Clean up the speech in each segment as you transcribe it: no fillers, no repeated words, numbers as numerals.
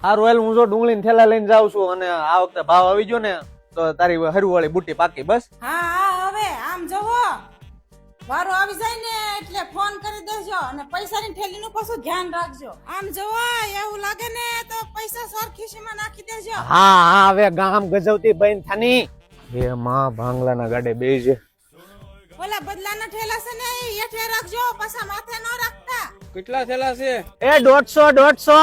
હારું હાલ હું જો ડુંગળીને થેલા લઈને જાઉં છું અને આ વખતે ભાવ આવી ગયો ને તો તારી હરવાળી બુટ્ટી પાકી બસ. હા હવે આમ જોવો વારો આવી જાય ને એટલે ફોન કરી દેજો અને પૈસાની થેલીનું પાછું ધ્યાન રાખજો. આમ જોવો એવું લાગે ને તો પૈસા સર ખિસ્સામાં નાખી દેજો. હા હા હવે ગામ ગજવતી બહેન થાની એ માં ભાંગલાના ગાડે બેસજે. ઓલા બદલાના ઠેલા છે ને એ હેઠે રાખજો પાછા માથે ન રાખતા. કેટલા થેલા છે? એ 150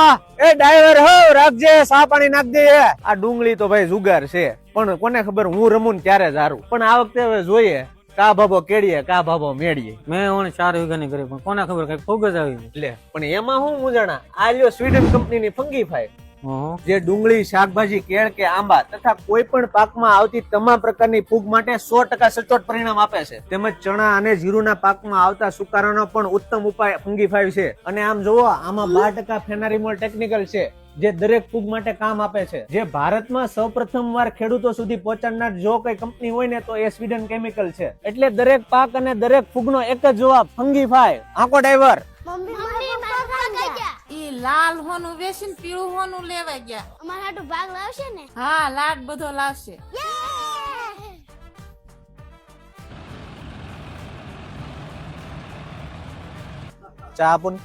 એ ડ્રાઈવર હો રાખજે સા પાણી નાખ દે. આ ડુંગળી તો ભાઈ જુગાર છે પણ કોને ખબર હું રમું ને ત્યારે જ હારું. પણ આ વખતે હવે જોઈએ કા ભાભો કેડીએ કા ભાભો મેડીએ. મેં ઓણ 4 વીઘાની કરી પણ કોને ખબર કઈ ફોગ જ આવી લે પણ એમાં હું મુજણા આ લ્યો સ્વીડન કંપનીની ફંગીફાઈ જે ડુંગળી શાકભાજી કેળ કે આંબા તથા કોઈ પણ પાકમાં આવતી તમામ પ્રકારની ફૂગ માટે 100% સચોટ પરિણામ આપે છે. તેમજ ચણા અને જીરુના પાકમાં આવતા સુકારાનો પણ ઉત્તમ ઉપાય ફંગીફાઈ છે. અને આમ જોવો આમાં 12% ફેનારીમોલ ટેકનિકલ છે જે દરેક ફૂગ માટે કામ આપે છે. જે ભારતમાં સૌપ્રથમ વાર ખેડૂતો સુધી પહોંચાડનાર જો કોઈ કંપની હોય ને તો એ સ્વીડન કેમિકલ છે. એટલે દરેક પાક અને દરેક ફૂગનો એક જ જવાબ ફંગીફાઈ. આંકો ડ્રાઈવર. ઈ લાલ હોનું વેસીન પીળું હોનું લેવા ગયા. અમારા હાટુ ભાગ લાવશે ને? હા લાડ બધો લાવશે. ચા આપો ને.